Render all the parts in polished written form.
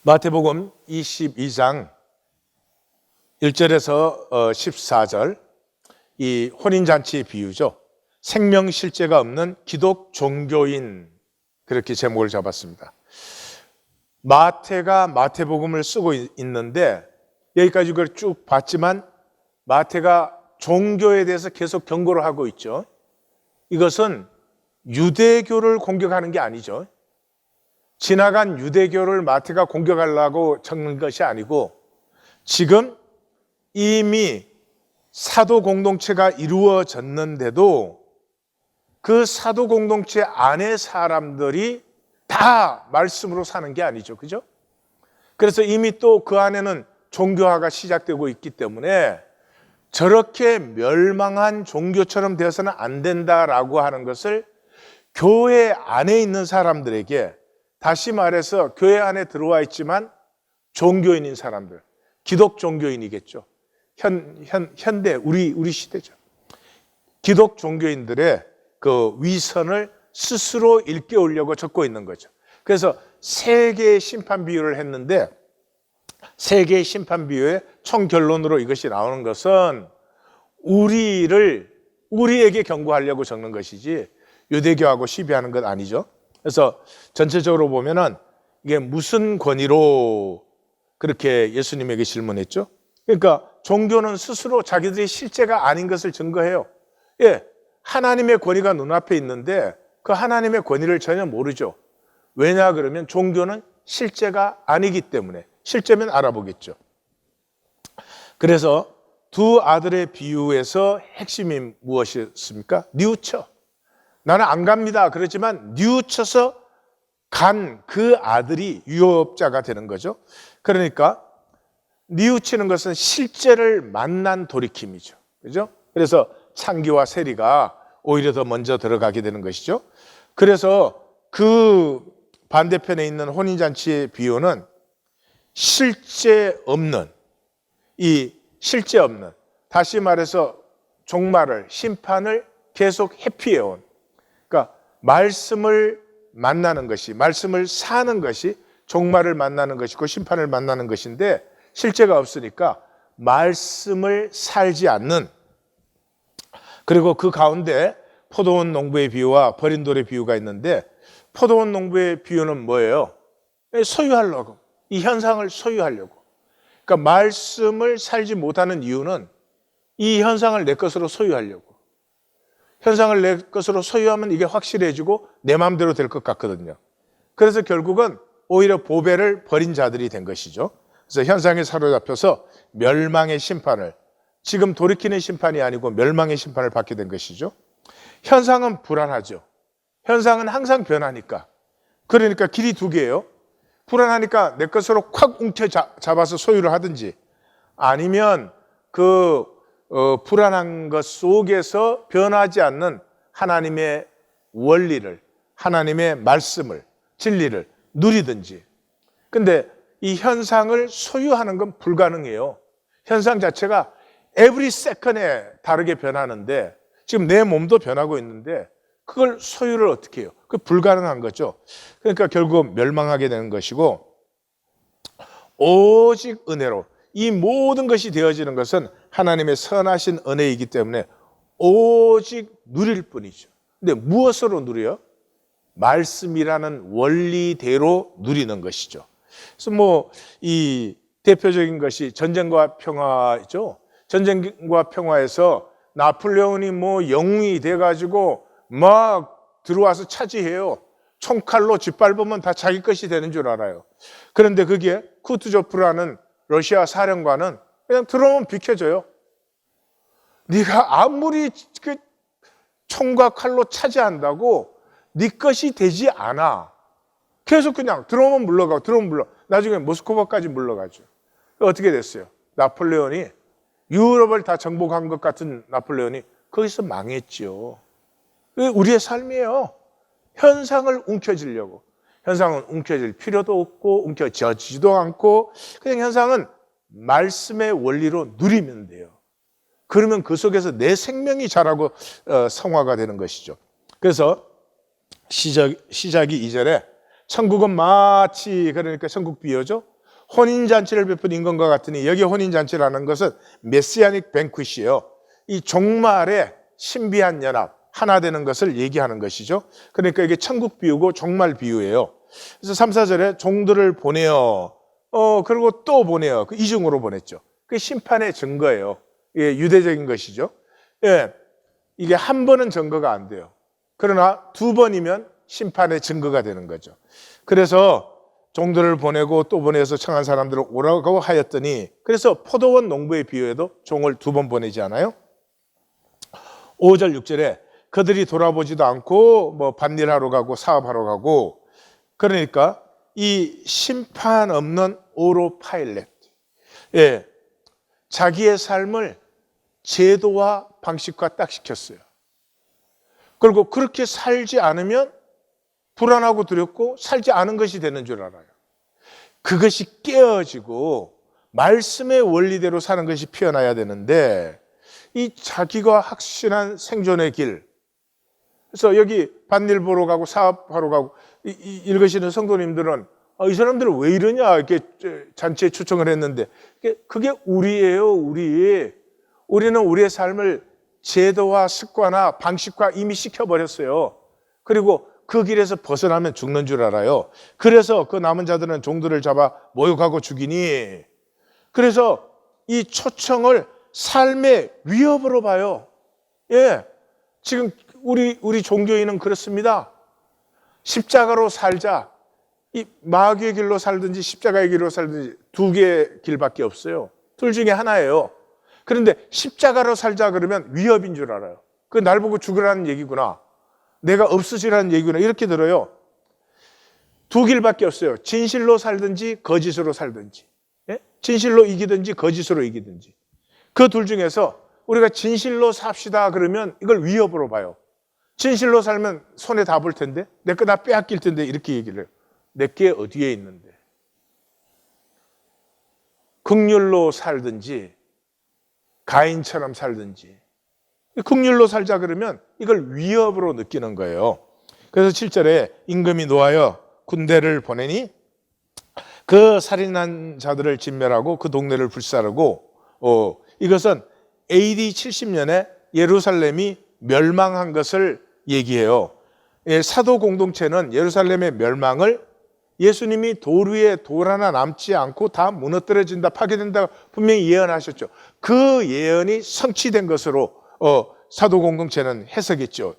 마태복음 22장 1절에서 14절, 이 혼인잔치의 비유죠. 생명실제가 없는 기독 종교인, 그렇게 제목을 잡았습니다. 마태가 마태복음을 쓰고 있는데 여기까지 그걸 쭉 봤지만 마태가 종교에 대해서 계속 경고를 하고 있죠. 이것은 유대교를 공격하는 게 아니죠. 지나간 유대교를 마태가 공격하려고 적는 것이 아니고 지금 이미 사도 공동체가 이루어졌는데도 그 사도 공동체 안에 사람들이 다 말씀으로 사는 게 아니죠. 그죠? 그래서 이미 또 그 안에는 종교화가 시작되고 있기 때문에 저렇게 멸망한 종교처럼 되어서는 안 된다라고 하는 것을 교회 안에 있는 사람들에게, 다시 말해서 교회 안에 들어와 있지만 종교인인 사람들, 기독 종교인이겠죠. 현대 우리 시대죠. 기독 종교인들의 그 위선을 스스로 일깨우려고 적고 있는 거죠. 그래서 세 개의 심판 비유를 했는데 세 개의 심판 비유의 총 결론으로 이것이 나오는 것은 우리에게 경고하려고 적는 것이지 유대교하고 시비하는 것 아니죠. 그래서 전체적으로 보면은 이게 무슨 권위로 그렇게 예수님에게 질문했죠? 그러니까 종교는 스스로 자기들이 실제가 아닌 것을 증거해요. 예, 하나님의 권위가 눈앞에 있는데 그 하나님의 권위를 전혀 모르죠. 왜냐 그러면 종교는 실제가 아니기 때문에. 실제면 알아보겠죠. 그래서 두 아들의 비유에서 핵심이 무엇이었습니까? 뉘우쳐. 나는 안 갑니다. 그렇지만 뉘우쳐서 간 그 아들이 유업자가 되는 거죠. 그러니까 뉘우치는 것은 실제를 만난 돌이킴이죠. 그죠? 그래서 창기와 세리가 오히려 더 먼저 들어가게 되는 것이죠. 그래서 그 반대편에 있는 혼인잔치의 비유는 실제 없는, 다시 말해서 종말을, 심판을 계속 회피해온, 그러니까 말씀을 만나는 것이, 말씀을 사는 것이 종말을 만나는 것이고 심판을 만나는 것인데 실제가 없으니까 말씀을 살지 않는, 그리고 그 가운데 포도원 농부의 비유와 버린 돌의 비유가 있는데 포도원 농부의 비유는 뭐예요? 소유하려고, 이 현상을 소유하려고. 그러니까 말씀을 살지 못하는 이유는 이 현상을 내 것으로 소유하려고. 현상을 내 것으로 소유하면 이게 확실해지고 내 마음대로 될 것 같거든요. 그래서 결국은 오히려 보배를 버린 자들이 된 것이죠. 그래서 현상에 사로잡혀서 멸망의 심판을, 지금 돌이키는 심판이 아니고 멸망의 심판을 받게 된 것이죠. 현상은 불안하죠. 현상은 항상 변하니까. 그러니까 길이 두 개예요. 불안하니까 내 것으로 콱 움켜잡아서 소유를 하든지, 아니면 그 불안한 것 속에서 변하지 않는 하나님의 원리를, 하나님의 말씀을, 진리를 누리든지. 근데 이 현상을 소유하는 건 불가능해요. 현상 자체가 every second에 다르게 변하는데 지금 내 몸도 변하고 있는데 그걸 소유를 어떻게 해요? 그 불가능한 거죠. 그러니까 결국 멸망하게 되는 것이고, 오직 은혜로 이 모든 것이 되어지는 것은 하나님의 선하신 은혜이기 때문에 오직 누릴 뿐이죠. 근데 무엇으로 누려요? 말씀이라는 원리대로 누리는 것이죠. 그래서 이 대표적인 것이 전쟁과 평화죠. 전쟁과 평화에서 나폴레온이 영웅이 돼가지고 막 들어와서 차지해요. 총칼로 짓밟으면 다 자기 것이 되는 줄 알아요. 그런데 그게 쿠투조프라는 러시아 사령관은 그냥 들어오면 비켜줘요. 네가 아무리 그 총과 칼로 차지한다고 네 것이 되지 않아. 계속 그냥 들어오면 물러가고 들어오면 물러. 나중에 모스크바까지 물러가죠. 어떻게 됐어요? 나폴레온이 유럽을 다 정복한 것 같은 나폴레온이 거기서 망했죠. 우리의 삶이에요. 현상을 움켜쥐려고. 현상은 움켜질 필요도 없고 움켜쥐지도 않고 그냥 현상은 말씀의 원리로 누리면 돼요. 그러면 그 속에서 내 생명이 자라고 성화가 되는 것이죠. 그래서 시작이 2절에 천국은 마치, 그러니까 천국 비유죠. 혼인잔치를 베푼 임금과 같으니, 여기 혼인잔치라는 것은 메시아닉 뱅퀴시예요. 이 종말의 신비한 연합, 하나 되는 것을 얘기하는 것이죠. 그러니까 이게 천국 비유고 종말 비유예요. 그래서 3, 4절에 종들을 보내어, 그리고 또 보내어, 그 이중으로 보냈죠. 그게 심판의 증거예요. 예, 유대적인 것이죠. 예, 이게 한 번은 증거가 안 돼요. 그러나 두 번이면 심판의 증거가 되는 거죠. 그래서 종들을 보내고 또 보내서 청한 사람들을 오라고 하였더니, 그래서 포도원 농부의 비유에도 종을 두 번 보내지 않아요? 5절, 6절에 그들이 돌아보지도 않고 뭐 밭일하러 가고 사업하러 가고, 그러니까 이 심판 없는 오로파일렛, 예, 자기의 삶을 제도와 방식과 딱 시켰어요. 그리고 그렇게 살지 않으면 불안하고 두렵고 살지 않은 것이 되는 줄 알아요. 그것이 깨어지고 말씀의 원리대로 사는 것이 피어나야 되는데, 이 자기가 확신한 생존의 길, 그래서 여기 밭일 보러 가고 사업하러 가고 읽으시는 성도님들은 이 사람들은 왜 이러냐 이렇게 잔치에 초청을 했는데, 그게 우리예요. 우리는 우리의 삶을 제도와 습관화 방식화 이미 시켜버렸어요. 그리고 그 길에서 벗어나면 죽는 줄 알아요. 그래서 그 남은 자들은 종들을 잡아 모욕하고 죽이니, 그래서 이 초청을 삶의 위협으로 봐요. 예, 지금 우리 종교인은 그렇습니다. 십자가로 살자. 이 마귀의 길로 살든지 십자가의 길로 살든지 두 개의 길밖에 없어요. 둘 중에 하나예요. 그런데 십자가로 살자 그러면 위협인 줄 알아요. 그 날 보고 죽으라는 얘기구나, 내가 없어지라는 얘기구나, 이렇게 들어요. 두 길밖에 없어요. 진실로 살든지 거짓으로 살든지. 예? 진실로 이기든지 거짓으로 이기든지. 그 둘 중에서 우리가 진실로 삽시다 그러면 이걸 위협으로 봐요. 진실로 살면 손에 다 볼 텐데, 내 거 다 빼앗길 텐데, 이렇게 얘기를 해요. 내게 어디에 있는데. 긍휼로 살든지 가인처럼 살든지. 긍휼로 살자 그러면 이걸 위협으로 느끼는 거예요. 그래서 7절에 임금이 노하여 군대를 보내니 그 살인한 자들을 진멸하고 그 동네를 불사르고, 이것은 AD 70년에 예루살렘이 멸망한 것을 얘기해요. 사도 공동체는 예루살렘의 멸망을 예수님이 돌 위에 돌 하나 남지 않고 다 무너뜨려진다, 파괴된다 분명히 예언하셨죠. 그 예언이 성취된 것으로 사도 공동체는 해석했죠.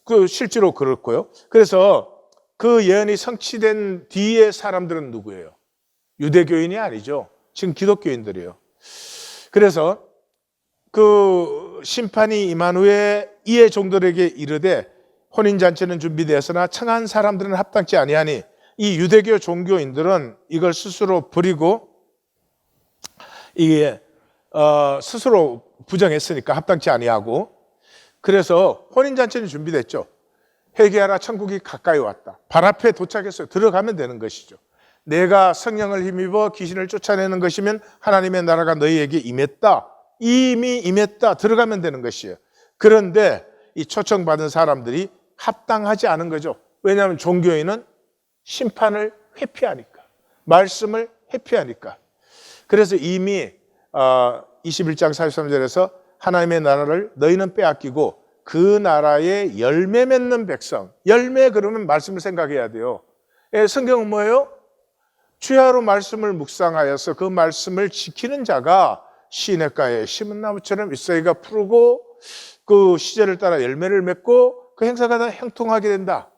그 실제로 그렇고요. 그래서 그 예언이 성취된 뒤에 사람들은 누구예요? 유대교인이 아니죠. 지금 기독교인들이에요. 그래서 그 심판이 임한 후에 이에 종들에게 이르되 혼인잔치는 준비되었으나 청한 사람들은 합당치 아니하니, 이 유대교 종교인들은 이걸 스스로 버리고 이게 스스로 부정했으니까 합당치 아니하고, 그래서 혼인잔치는 준비됐죠. 회개하라, 천국이 가까이 왔다. 발 앞에 도착했어요. 들어가면 되는 것이죠. 내가 성령을 힘입어 귀신을 쫓아내는 것이면 하나님의 나라가 너희에게 임했다. 이미 임했다. 들어가면 되는 것이에요. 그런데 이 초청받은 사람들이 합당하지 않은 거죠. 왜냐하면 종교인은 심판을 회피하니까, 말씀을 회피하니까. 그래서 이미 21장 43절에서 하나님의 나라를 너희는 빼앗기고 그 나라에 열매 맺는 백성, 열매 그러면 말씀을 생각해야 돼요. 성경은 뭐예요? 주야로 말씀을 묵상하여서 그 말씀을 지키는 자가 시냇가에 심은 나무처럼 잎사귀가 푸르고 그 시절을 따라 열매를 맺고 그 행사가 다 형통하게 된다.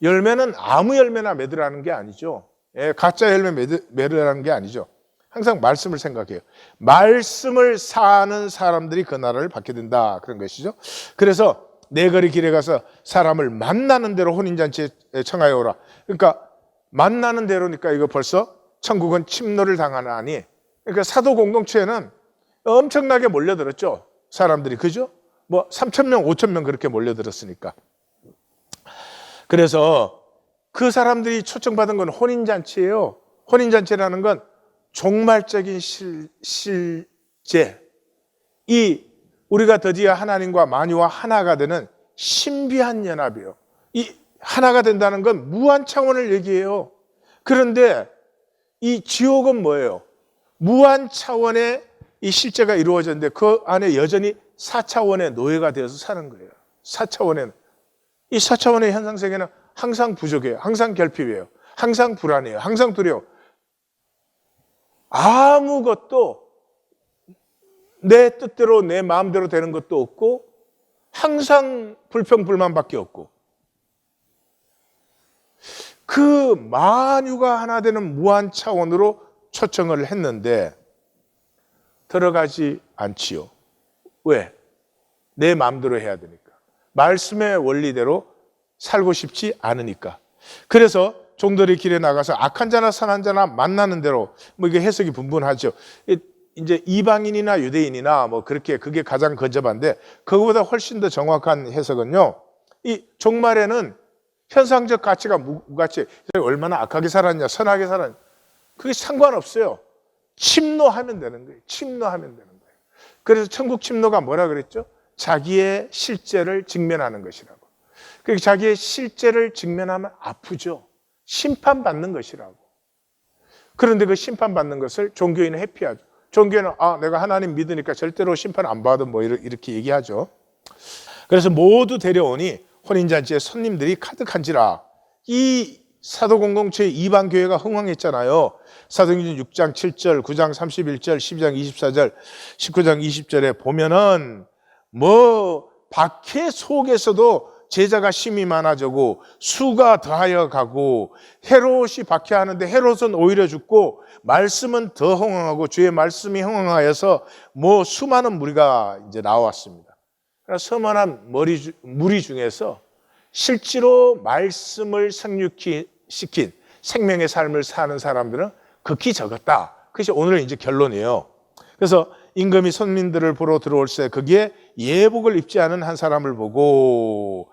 열매는 아무 열매나 맺으라는 게 아니죠. 가짜 열매 맺으라는 게 아니죠. 항상 말씀을 생각해요. 말씀을 사는 사람들이 그 나라를 받게 된다, 그런 것이죠. 그래서 내 거리 길에 가서 사람을 만나는 대로 혼인잔치에 청하여 오라. 그러니까 만나는 대로니까 이거 벌써 천국은 침노를 당하나니, 그러니까 사도 공동체에는 엄청나게 몰려들었죠. 사람들이, 그죠? 뭐 3,000명, 5,000명 그렇게 몰려들었으니까. 그래서 그 사람들이 초청받은 건 혼인잔치예요. 혼인잔치라는 건 종말적인 실제, 이 우리가 드디어 하나님과 만유와 하나가 되는 신비한 연합이에요. 이 하나가 된다는 건 무한 차원을 얘기해요. 그런데 이 지옥은 뭐예요? 무한 차원의 이 실제가 이루어졌는데 그 안에 여전히 4차원의 노예가 되어서 사는 거예요. 4차원에는. 이 4차원의 현상세계는 항상 부족해요. 항상 결핍이에요. 항상 불안해요. 항상 두려워. 아무것도 내 뜻대로 내 마음대로 되는 것도 없고 항상 불평불만밖에 없고 그 만유가 하나 되는 무한 차원으로 초청을 했는데 들어가지 않지요. 왜? 내 마음대로 해야 되니까. 말씀의 원리대로 살고 싶지 않으니까. 그래서 종들이 길에 나가서 악한 자나 선한 자나 만나는 대로 뭐 이게 해석이 분분하죠. 이제 이방인이나 유대인이나 뭐 그렇게 그게 가장 근접한데 그거보다 훨씬 더 정확한 해석은요. 이 종말에는 현상적 가치가 무가치, 얼마나 악하게 살았냐, 선하게 살았냐, 그게 상관없어요. 침노하면 되는 거예요. 침노하면 되는 거예요. 그래서 천국 침노가 뭐라 그랬죠? 자기의 실제를 직면하는 것이라고. 그러니까 자기의 실제를 직면하면 아프죠. 심판받는 것이라고. 그런데 그 심판받는 것을 종교인은 회피하죠. 종교인은 내가 하나님 믿으니까 절대로 심판 안 받아 뭐 이렇게 얘기하죠. 그래서 모두 데려오니 혼인잔치에 손님들이 가득한지라. 이 사도공동체의 이방교회가 흥왕했잖아요. 사도행전 6장 7절, 9장 31절, 12장 24절, 19장 20절에 보면은 뭐 박해 속에서도 제자가 심히 많아지고 수가 더하여 가고 헤롯이 박해하는데 헤롯은 오히려 죽고 말씀은 더 흥왕하고 주의 말씀이 흥왕하여서 뭐 수많은 무리가 이제 나왔습니다. 그러나 서만한 무리 중에서 실제로 말씀을 생육시킨 생명의 삶을 사는 사람들은 극히 적었다. 그것이 오늘의 이제 결론이에요. 그래서 임금이 손님들을 보러 들어올 때 거기에 예복을 입지 않은 한 사람을 보고,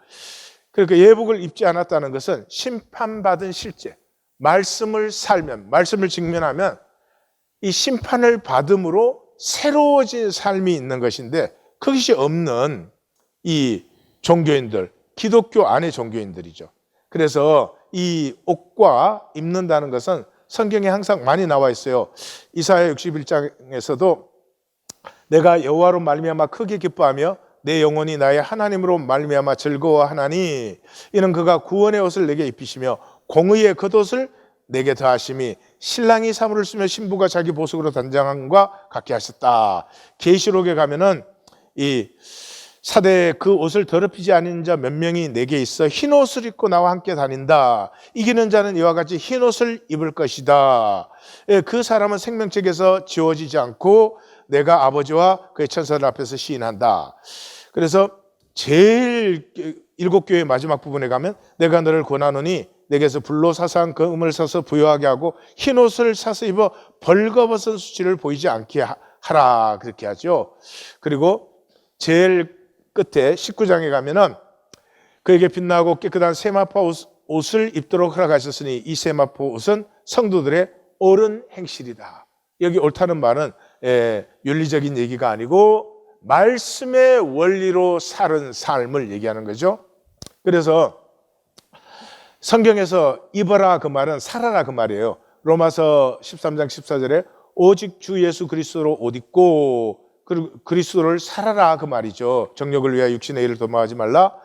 그러니까 예복을 입지 않았다는 것은 심판받은 실제, 말씀을 살면, 말씀을 직면하면 이 심판을 받음으로 새로워진 삶이 있는 것인데 그것이 없는 이 종교인들, 기독교 안의 종교인들이죠. 그래서 이 옷과 입는다는 것은 성경에 항상 많이 나와 있어요. 이사야 61장에서도 내가 여호와로 말미암아 크게 기뻐하며 내 영혼이 나의 하나님으로 말미암아 즐거워하나니 이는 그가 구원의 옷을 내게 입히시며 공의의 겉옷을 내게 더하심이 신랑이 사물을 쓰며 신부가 자기 보석으로 단장함과 같게 하셨다. 계시록에 가면은 이 사대에 그 옷을 더럽히지 않은 자 몇 명이 내게 있어 흰 옷을 입고 나와 함께 다닌다. 이기는 자는 이와 같이 흰 옷을 입을 것이다. 그 사람은 생명책에서 지워지지 않고 내가 아버지와 그의 천사들 앞에서 시인한다. 그래서 제일 7교회 마지막 부분에 가면 내가 너를 권하노니 내게서 불로 사사한 금을 사서 부여하게 하고 흰 옷을 사서 입어 벌거벗은 수치를 보이지 않게 하라. 그렇게 하죠. 그리고 제일 끝에 19장에 가면은 그에게 빛나고 깨끗한 세마포 옷을 입도록 허락하셨으니 이 세마포 옷은 성도들의 옳은 행실이다. 여기 옳다는 말은 윤리적인 얘기가 아니고 말씀의 원리로 사는 삶을 얘기하는 거죠. 그래서 성경에서 입어라 그 말은 살아라 그 말이에요. 로마서 13장 14절에 오직 주 예수 그리스도로 옷 입고 그리스도를 살아라 그 말이죠. 정욕을 위하여 육신의 일을 도모하지 말라.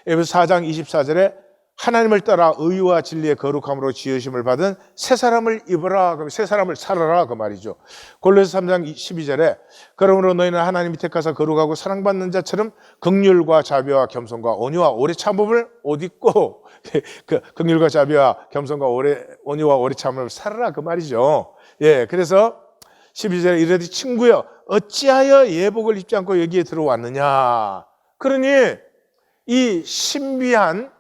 에베소 4장 24절에 하나님을 따라 의와 진리의 거룩함으로 지으심을 받은 새 사람을 입어라, 새 사람을 살아라 그 말이죠. 골로새 3장 12절에 그러므로 너희는 하나님이 택하사 거룩하고 사랑받는 자처럼 긍휼과 자비와 겸손과 온유와 오래 참음을 옷 입고 그 긍휼과 자비와 겸손과 온유와 오래 참음을 살아라 그 말이죠. 예, 그래서 12절에 이르되 친구여 어찌하여 예복을 입지 않고 여기에 들어왔느냐. 그러니 이 신비한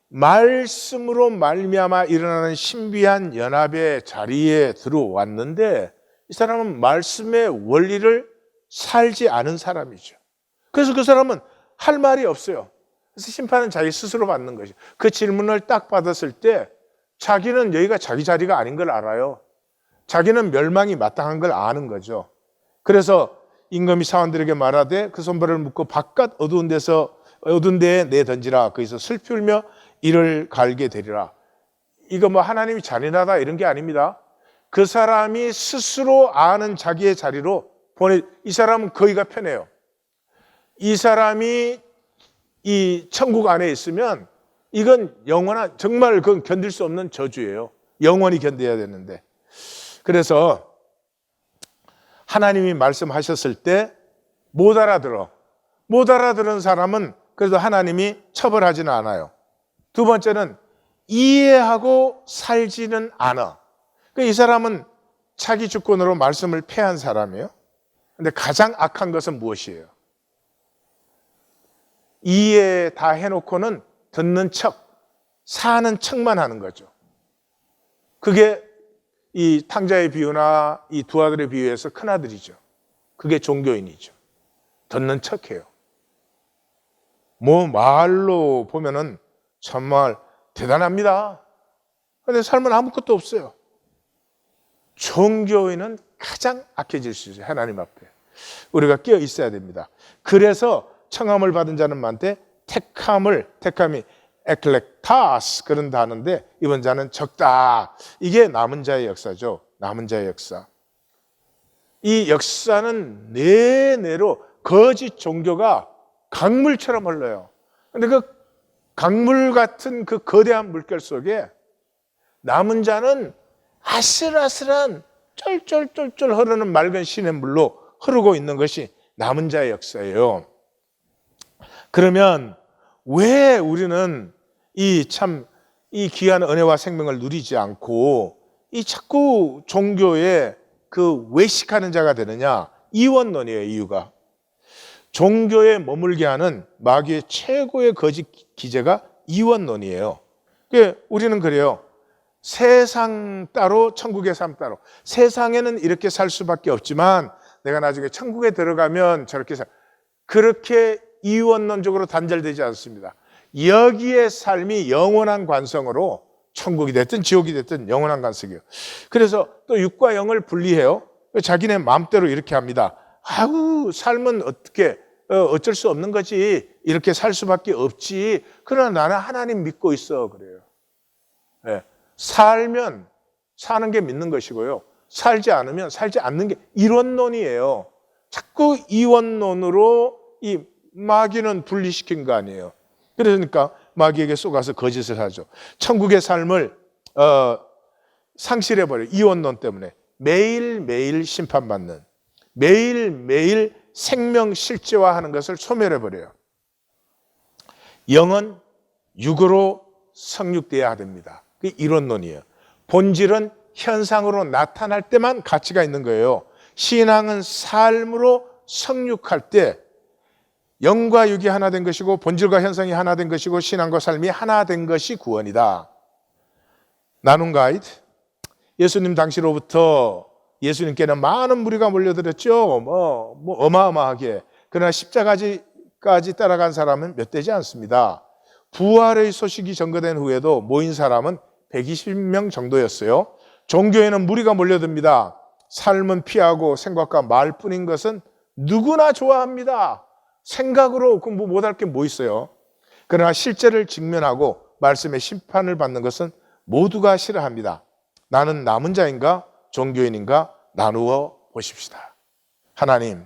말씀으로 말미암아 일어나는 신비한 연합의 자리에 들어왔는데 이 사람은 말씀의 원리를 살지 않은 사람이죠. 그래서 그 사람은 할 말이 없어요. 그래서 심판은 자기 스스로 받는 것이죠. 그 질문을 딱 받았을 때 자기는 여기가 자기 자리가 아닌 걸 알아요. 자기는 멸망이 마땅한 걸 아는 거죠. 그래서 임금이 사원들에게 말하되 그 손발을 묶고 바깥 어두운 데에 내던지라. 거기서 슬피 울며 이를 갈게 되리라. 이거 뭐 하나님이 잔인하다 이런 게 아닙니다. 그 사람이 스스로 아는 자기의 자리로 이 사람은 거기가 편해요. 이 사람이 이 천국 안에 있으면 이건 영원한, 정말 그건 견딜 수 없는 저주예요. 영원히 견뎌야 되는데. 그래서 하나님이 말씀하셨을 때 못 알아들어. 못 알아들은 사람은 그래도 하나님이 처벌하지는 않아요. 두 번째는 이해하고 살지는 않아. 이 사람은 자기 주권으로 말씀을 패한 사람이에요. 근데 가장 악한 것은 무엇이에요? 이해 다 해놓고는 듣는 척, 사는 척만 하는 거죠. 그게 이 탕자의 비유나 이 두 아들의 비유에서 큰아들이죠. 그게 종교인이죠. 듣는 척해요. 뭐 말로 보면은 정말 대단합니다. 그런데 삶은 아무것도 없어요. 종교인은 가장 악해질 수 있어요. 하나님 앞에. 우리가 깨어 있어야 됩니다. 그래서 청함을 받은 자는한테 택함이 에클렉타스 그런 단어인데 이번 자는 적다. 이게 남은 자의 역사죠. 남은 자의 역사. 이 역사는 내내로 거짓 종교가 강물처럼 흘러요. 근데 그 강물 같은 그 거대한 물결 속에 남은 자는 아슬아슬한 쫄쫄쫄쫄 흐르는 맑은 시냇물로 흐르고 있는 것이 남은 자의 역사예요. 그러면 왜 우리는 이 귀한 은혜와 생명을 누리지 않고 이 자꾸 종교에 그 외식하는 자가 되느냐? 이원론이에요. 이유가. 종교에 머물게 하는 마귀의 최고의 거짓 기제가 이원론이에요. 우리는 그래요. 세상 따로 천국의 삶 따로. 세상에는 이렇게 살 수밖에 없지만 내가 나중에 천국에 들어가면 저렇게 그렇게 이원론적으로 단절되지 않습니다. 여기의 삶이 영원한 관성으로 천국이 됐든 지옥이 됐든 영원한 관성이에요. 그래서 또 육과 영을 분리해요. 자기네 마음대로 이렇게 합니다. 아우, 삶은 어쩔 수 없는 거지. 이렇게 살 수밖에 없지. 그러나 나는 하나님 믿고 있어. 그래요. 네. 살면 사는 게 믿는 것이고요. 살지 않으면 살지 않는 게 이원론이에요. 자꾸 이원론으로 이 마귀는 분리시킨 거 아니에요. 그러니까 마귀에게 속아서 거짓을 하죠. 천국의 삶을 상실해버려요. 이원론 때문에. 매일매일 심판받는, 매일매일 생명 실제화하는 것을 소멸해버려요. 영은 육으로 성육돼야 됩니다. 그게 이론론이에요. 본질은 현상으로 나타날 때만 가치가 있는 거예요. 신앙은 삶으로 성육할 때 영과 육이 하나 된 것이고 본질과 현상이 하나 된 것이고 신앙과 삶이 하나 된 것이 구원이다. 나눔 가이드. 예수님 당시로부터 예수님께는 많은 무리가 몰려들었죠. 어마어마하게. 그러나 십자가까지 따라간 사람은 몇 되지 않습니다. 부활의 소식이 전거된 후에도 모인 사람은 120명 정도였어요. 종교에는 무리가 몰려듭니다. 삶은 피하고 생각과 말뿐인 것은 누구나 좋아합니다. 생각으로 공부 못할 게 뭐 있어요. 그러나 실제를 직면하고 말씀의 심판을 받는 것은 모두가 싫어합니다. 나는 남은 자인가 종교인인가 나누어 보십시다. 하나님,